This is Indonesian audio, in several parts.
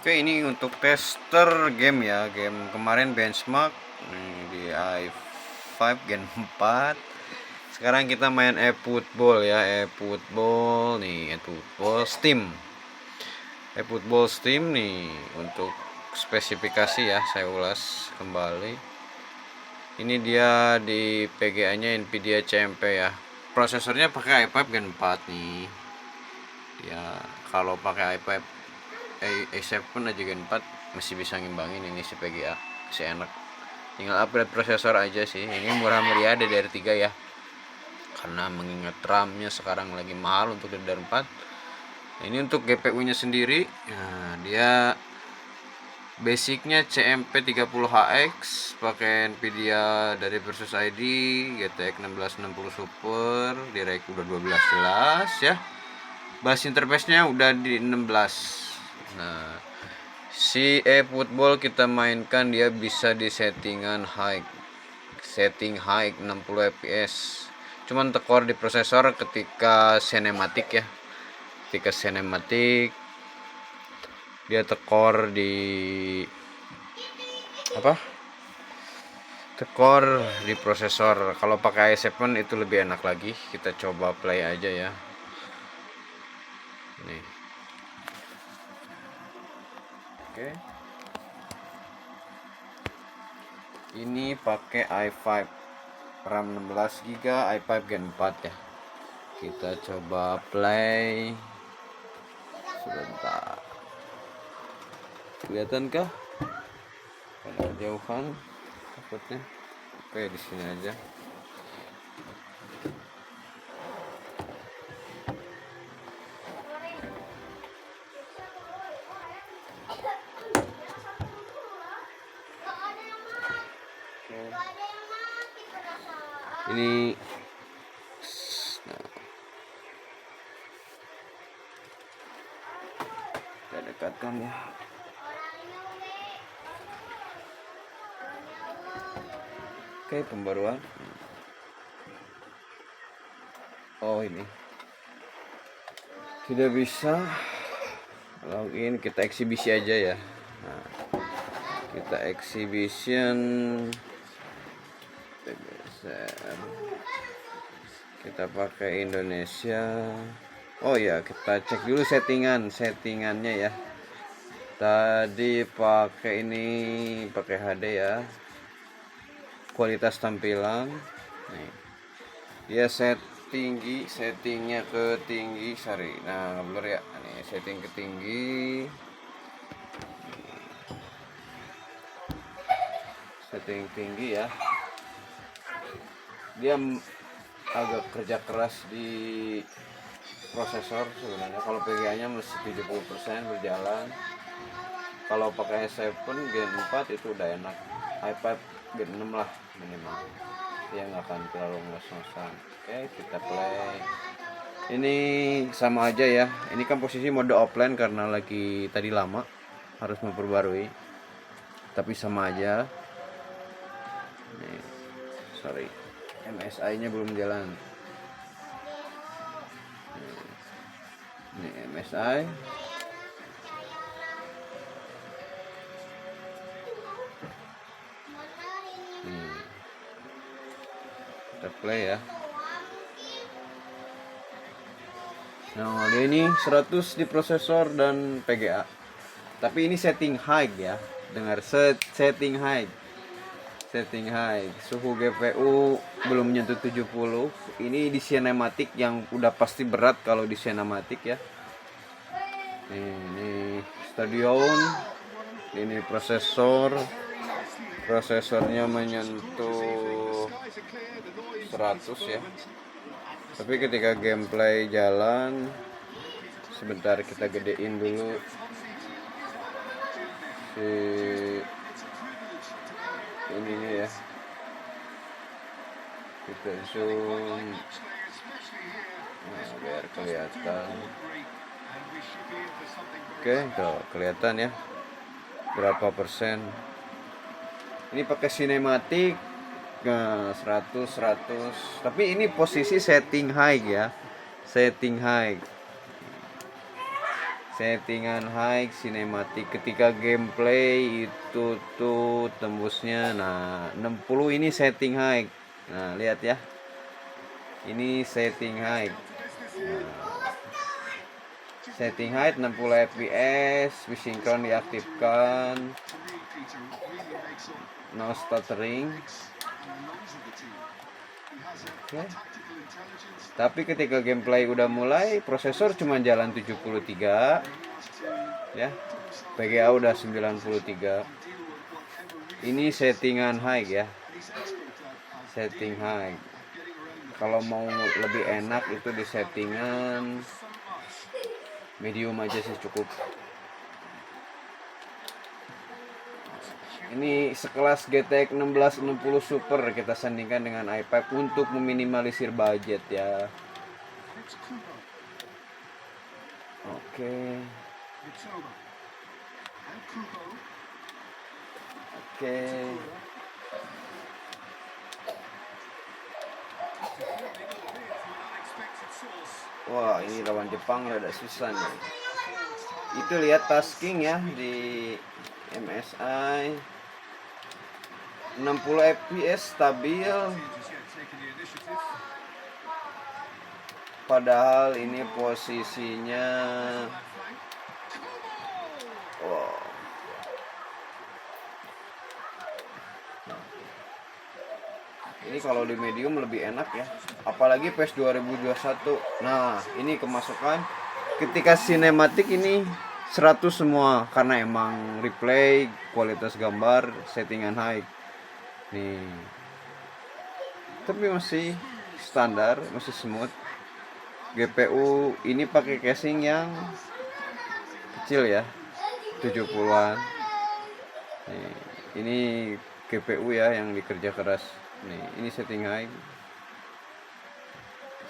Oke, ini untuk tester game ya, game kemarin benchmark di i5 Gen 4. Sekarang kita main eFootball ya, eFootball nih, eFootball Steam. eFootball Steam nih untuk spesifikasi ya, saya ulas kembali. Ini dia di PGA-nya Nvidia CMP ya. Prosesornya pakai i5 Gen 4 nih. Ya, kalau pakai i5 A7 aja Gen 4 masih bisa ngimbangin ini si PGA, masih enak. Tinggal upgrade prosesor aja sih. Ini murah meriah DDR3 ya. Karena mengingat RAM-nya sekarang lagi mahal untuk DDR4. Ini untuk GPU-nya sendiri, nah, dia basicnya CMP 30HX, pakai Nvidia dari Versus ID, GTX 1660 Super, direct udah 12 jelas ya. Bus interface-nya udah di 16. Nah, si eFootball kita mainkan dia bisa di settingan high, setting high 60 fps. Cuman tekor di prosesor ketika cinematic ya. Ketika cinematic dia tekor di apa? Tekor di prosesor. Kalau pakai i7 itu lebih enak lagi. Kita coba play aja ya. Nih. Oke. Ini pakai i5 RAM 16 GB, i5 Gen 4 ya. Kita coba play sebentar. Kelihatan kah? Ada jauhan takutnya. Oke, di sini aja. Ini nah, kita dekatkan ya. Oke, pembaruan. Oh, ini tidak bisa login, kita eksibisi aja ya. Nah, kita exhibition, kita pakai Indonesia. Oh ya, kita cek dulu settingannya ya. Tadi pakai ini, pakai HD ya. Kualitas tampilan nih. Dia settingnya ke tinggi, sorry. Nah, blur ya. Nih, setting ke tinggi. Setting tinggi ya. Dia agak kerja keras di prosesor sebenarnya. Kalau PGA-nya masih 70% berjalan. Kalau pakai i7 Gen 4 itu udah enak. i5 Gen 6 lah minimal. Dia nggak akan terlalu ngos-ngosan. Oke, kita play. Ini sama aja ya. Ini kan posisi mode offline karena lagi tadi lama, harus memperbarui. Tapi sama aja. Nih, sorry. MSI-nya belum jalan. Ini MSI. Kita play ya. Nah, dia ini 100 di prosesor dan PGA. Tapi ini setting high ya. Dengar, setting high. Setting high. Suhu GPU belum menyentuh 70. Ini di cinematic yang udah pasti berat kalau di cinematic ya. Ini stadion. Ini prosesor. Prosesornya menyentuh 100 ya. Tapi ketika gameplay jalan, sebentar kita gedein dulu si ininya ya. Kita zoom, nah, biar kelihatan. Oke, tuh kelihatan ya berapa persen. Ini pakai sinematik. Nah, 100. Tapi ini posisi setting high ya. Setting high. settingan high sinematik. Ketika gameplay itu tuh tembusnya, nah 60 ini setting high. Nah lihat ya, ini setting high. Setting height 60 fps, sinkron diaktifkan, no stuttering. Okay. Tapi ketika gameplay udah mulai, prosesor cuma jalan 73 ya, PGA udah 93. Ini settingan high ya, setting high. Kalau mau lebih enak itu di settingan medium aja sih cukup. Ini sekelas GTX 1660 Super kita sandingkan dengan iPad untuk meminimalisir budget ya. Oke. Wah, ini lawan Jepang rada susah nih. Itu lihat tasking ya di MSI 60 fps stabil. Padahal ini posisinya ini kalau di medium lebih enak ya, apalagi PES 2021. Nah ini kemasukan ketika sinematik ini 100 semua karena emang replay, kualitas gambar, settingan high nih, tapi masih standar, masih smooth. GPU ini pakai casing yang kecil ya, 70-an. Nih, ini GPU ya yang dikerja keras. Nih, ini setting high.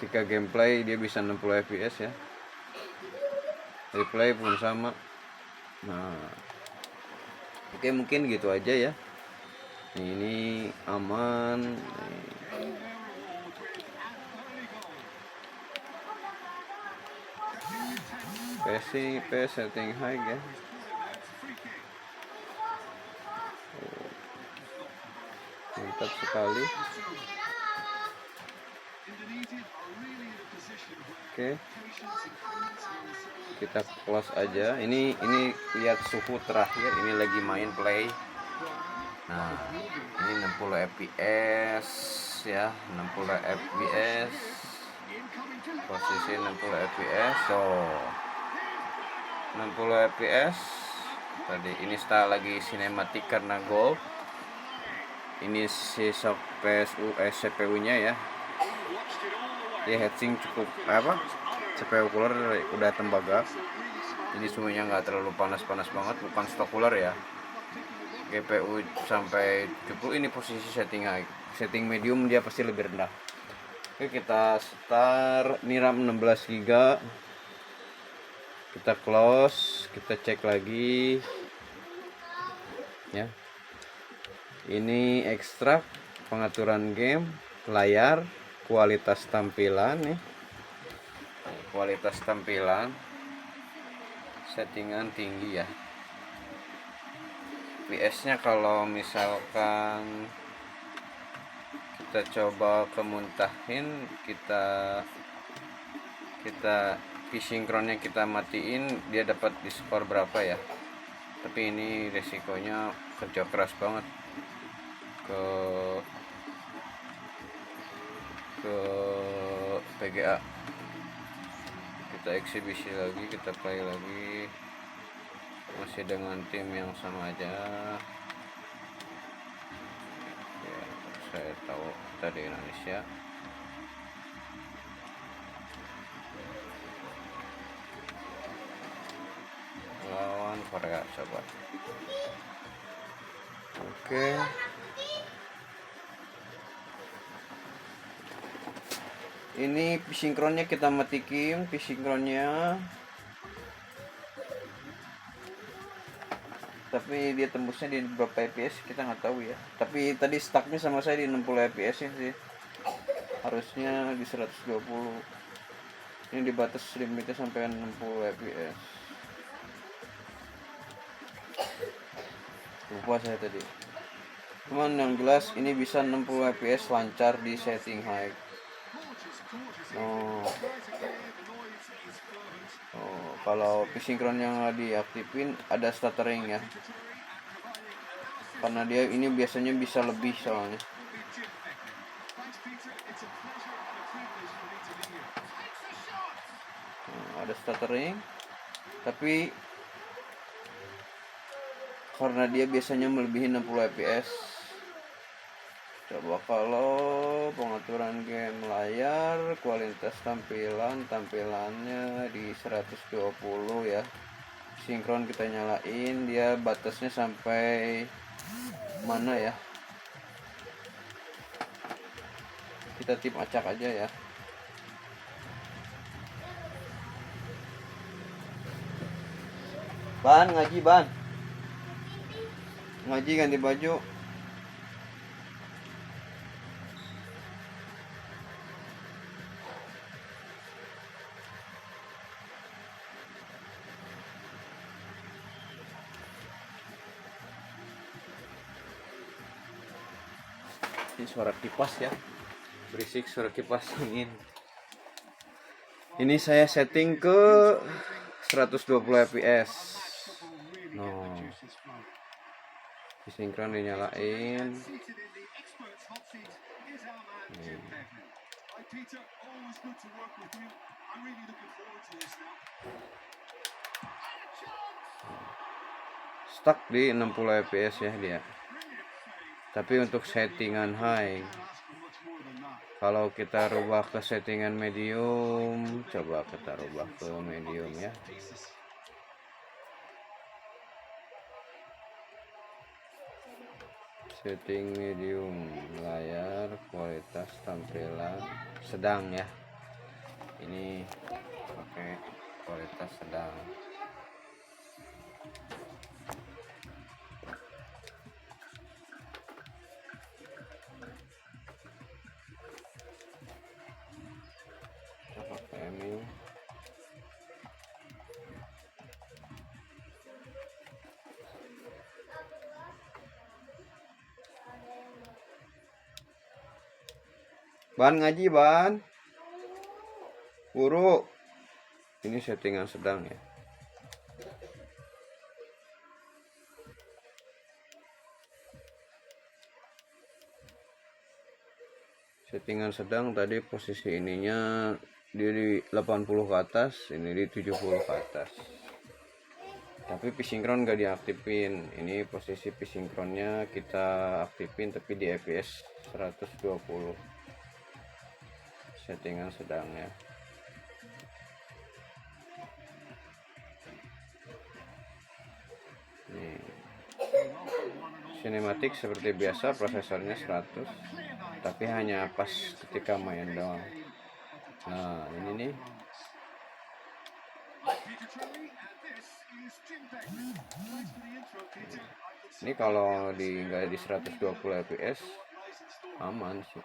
Jika gameplay dia bisa 60 fps ya. Replay pun sama. Nah, oke mungkin gitu aja ya. Ini aman. PS setting high ya. Mantap sekali. Oke, kita close aja. Ini lihat suhu terakhir, ini lagi main play. Nah ini 60 fps ya, 60 fps, posisi 60 fps. So 60 fps tadi. Ini style lagi sinematik karena gold. Ini si CPU nya ya, dia heatsink cukup CPU cooler udah tembaga. Ini suhunya nggak terlalu panas banget, bukan stok cooler ya. GPU sampai 70. Ini posisi setting high. Setting medium dia pasti lebih rendah. Oke, kita start. Ini RAM 16 GB. Kita close, kita cek lagi ya. Ini ekstrak, pengaturan game, layar, kualitas tampilan nih. Kualitas tampilan settingan tinggi ya. FPS nya kalau misalkan kita coba kemuntahin, kita sinkronnya kita matiin, dia dapat di skor berapa ya. Tapi ini resikonya kerja keras banget ke PGA. Kita eksibisi lagi, kita play lagi, masih dengan tim yang sama aja ya. Saya tahu kita di Indonesia. Lawan Korea coba. Oke. Ini sinkronnya kita matikin, sinkronnya. Tapi dia tembusnya di berapa fps kita nggak tahu ya. Tapi tadi stucknya sama saya di 60 fps ya sih. Harusnya di 120. Ini di batas limitnya sampai 60 fps. lupa saya tadi. Cuman yang jelas ini bisa 60 fps lancar di setting high. Oh, kalau psinkron yang diaktifin ada stuttering ya, karena dia ini biasanya bisa lebih soalnya. Ada stuttering, tapi karena dia biasanya melebihi 60 fps. Coba kalau pengaturan game layar, kualitas tampilannya di 120 ya. Sinkron kita nyalain, dia batasnya sampai mana ya? Kita tip acak aja ya. Ban, ngaji ban. Ngaji ganti baju. Ini suara kipas ya, berisik suara kipas angin. Ini saya setting ke 120 fps. No, sinkron dinyalain. Stuck di 60 fps ya dia. Tapi untuk settingan high, kalau kita rubah ke settingan medium, coba kita rubah ke medium ya. Setting medium, layar, kualitas tampilan sedang ya. Ini pakai kualitas sedang. Ini ban ngaji ban buruk. Ini settingan sedang ya. Settingan sedang tadi posisi ininya di 80 ke atas, ini di 70 ke atas. Tapi psinkron gak diaktifin. Ini posisi psinkronnya kita aktifin tapi di fps 120. Settingan sedang ya. Nih. Sinematik seperti biasa, prosesornya 100, tapi hanya pas ketika main doang. Nah, ini nih. Ini kalau nggak di 120 fps aman sih.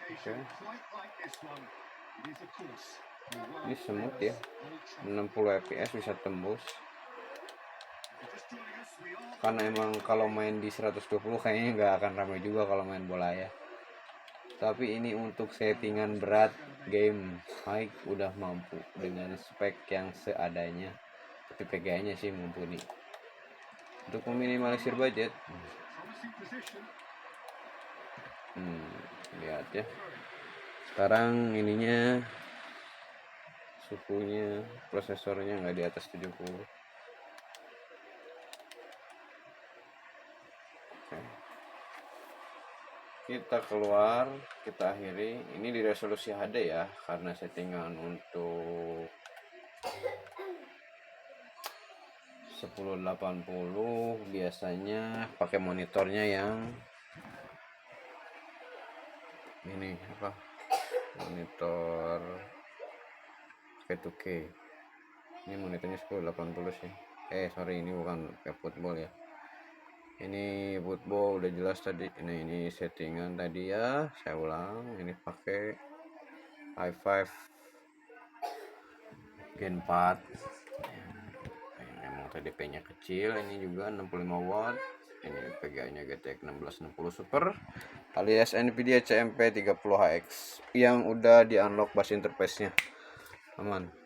Oke. Ini smooth ya, 60 fps bisa tembus. Karena emang kalau main di 120 kayaknya nggak akan ramai juga kalau main bola ya. Tapi ini untuk settingan berat game high udah mampu dengan spek yang seadanya. Tapi PGA-nya sih mumpuni untuk meminimalisir budget. Lihat ya. Sekarang ininya suhunya, prosesornya nggak di atas 70. Kita keluar, kita akhiri. Ini di resolusi HD ya, karena settingan untuk 1080 biasanya pakai monitornya yang ini apa, monitor V2K. Ini monitornya 1080 sih. Sorry, ini bukan kayak football ya. Ini football udah jelas tadi. Ini settingan tadi ya, saya ulang. Ini pakai i5 Gen 4. TDP nya kecil. Ini juga 65 watt. Ini VGA nya GTX 1660 Super alias Nvidia CMP 30HX yang udah di unlock bus interface nya, aman.